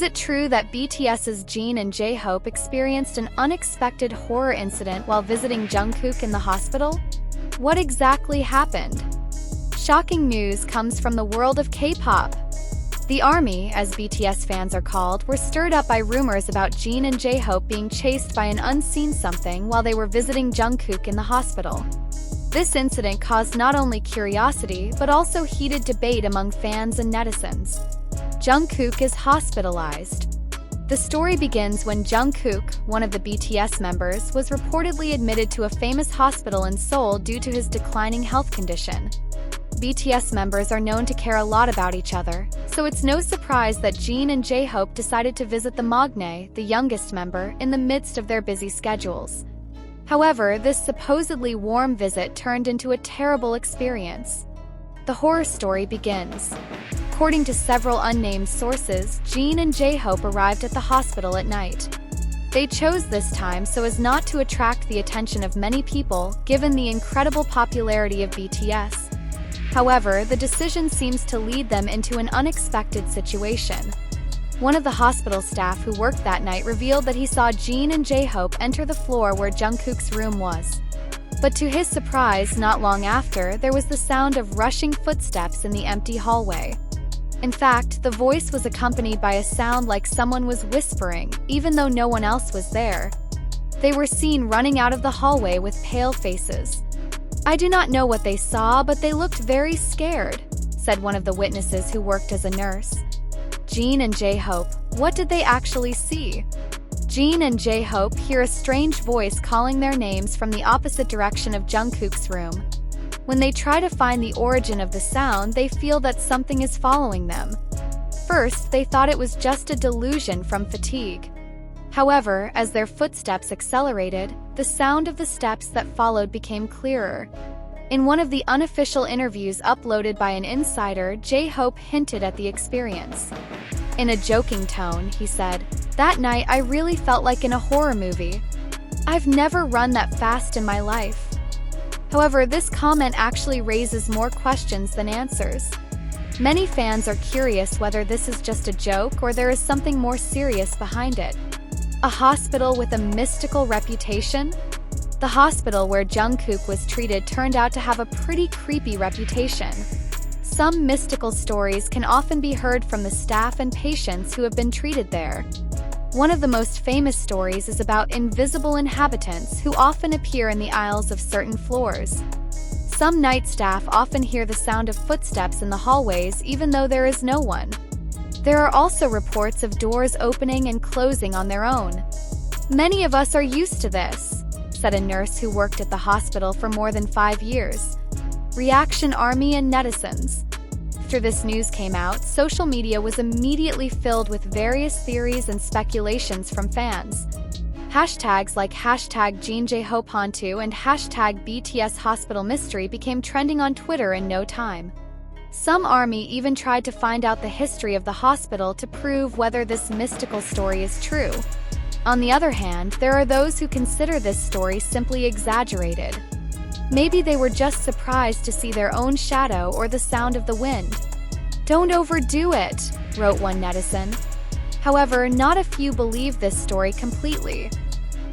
it true that BTS's Jin and J-Hope experienced an unexpected horror incident while visiting Jungkook in the hospital? What exactly happened? Shocking news comes from the world of K-pop. The ARMY, as BTS fans are called, were stirred up by rumors about Jin and J-Hope being chased by an unseen something while they were visiting Jungkook in the hospital. This incident caused not only curiosity, but also heated debate among fans and netizens. Jungkook is hospitalized. The story begins when Jungkook, one of the BTS members, was reportedly admitted to a famous hospital in Seoul due to his declining health condition. BTS members are known to care a lot about each other, so it's no surprise that Jin and J-Hope decided to visit the Maknae, the youngest member, in the midst of their busy schedules. However, this supposedly warm visit turned into a terrible experience. The horror story begins. According to several unnamed sources, Jin and J-Hope arrived at the hospital at night. They chose this time so as not to attract the attention of many people, given the incredible popularity of BTS. However, the decision seems to lead them into an unexpected situation. One of the hospital staff who worked that night revealed that he saw Jin and J-Hope enter the floor where Jungkook's room was. But to his surprise, not long after, there was the sound of rushing footsteps in the empty hallway. In fact, the voice was accompanied by a sound like someone was whispering, even though no one else was there. They were seen running out of the hallway with pale faces. "I do not know what they saw, but they looked very scared," said one of the witnesses who worked as a nurse. Jin and J-Hope, what did they actually see? Jin and J-Hope hear a strange voice calling their names from the opposite direction of Jungkook's room. When they try to find the origin of the sound, they feel that something is following them. First, they thought it was just a delusion from fatigue. However, as their footsteps accelerated, the sound of the steps that followed became clearer. In one of the unofficial interviews uploaded by an insider, J-Hope hinted at the experience. In a joking tone, he said, "That night I really felt like in a horror movie. I've never run that fast in my life." However, this comment actually raises more questions than answers. Many fans are curious whether this is just a joke or there is something more serious behind it. A hospital with a mystical reputation? The hospital where Jungkook was treated turned out to have a pretty creepy reputation. Some mystical stories can often be heard from the staff and patients who have been treated there. One of the most famous stories is about invisible inhabitants who often appear in the aisles of certain floors. Some night staff often hear the sound of footsteps in the hallways even though there is no one. There are also reports of doors opening and closing on their own. "Many of us are used to this," said a nurse who worked at the hospital for more than 5 years. Reaction ARMY and netizens. After this news came out, social media was immediately filled with various theories and speculations from fans. Hashtags like #JinJHopeHontu and #BTS Hospital Mystery became trending on Twitter in no time. Some ARMY even tried to find out the history of the hospital to prove whether this mystical story is true. On the other hand, there are those who consider this story simply exaggerated. Maybe they were just surprised to see their own shadow or the sound of the wind. "Don't overdo it," wrote one netizen. However, not a few believe this story completely.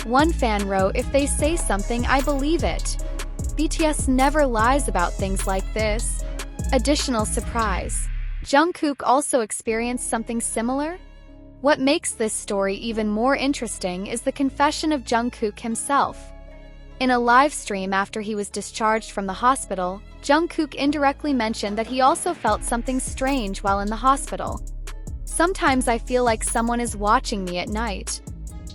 One fan wrote, "If they say something, I believe it. BTS never lies about things like this." Additional surprise. Jungkook also experienced something similar? What makes this story even more interesting is the confession of Jungkook himself. In a live stream after he was discharged from the hospital, Jungkook indirectly mentioned that he also felt something strange while in the hospital. "Sometimes I feel like someone is watching me at night.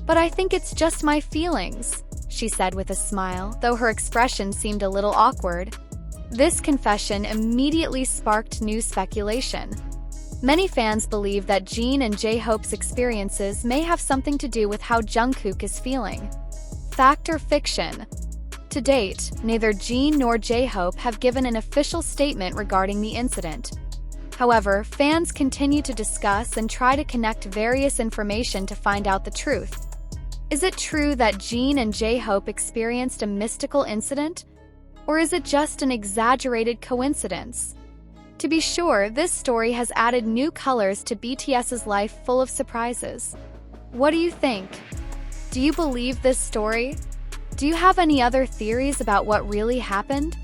But I think it's just my feelings," she said with a smile, though her expression seemed a little awkward. This confession immediately sparked new speculation. Many fans believe that Jin and J-Hope's experiences may have something to do with how Jungkook is feeling. Fact or fiction? To date, neither Jin nor J-Hope have given an official statement regarding the incident. However, fans continue to discuss and try to connect various information to find out the truth. Is it true that Jin and J-Hope experienced a mystical incident? Or is it just an exaggerated coincidence? To be sure, this story has added new colors to BTS's life full of surprises. What do you think? Do you believe this story? Do you have any other theories about what really happened?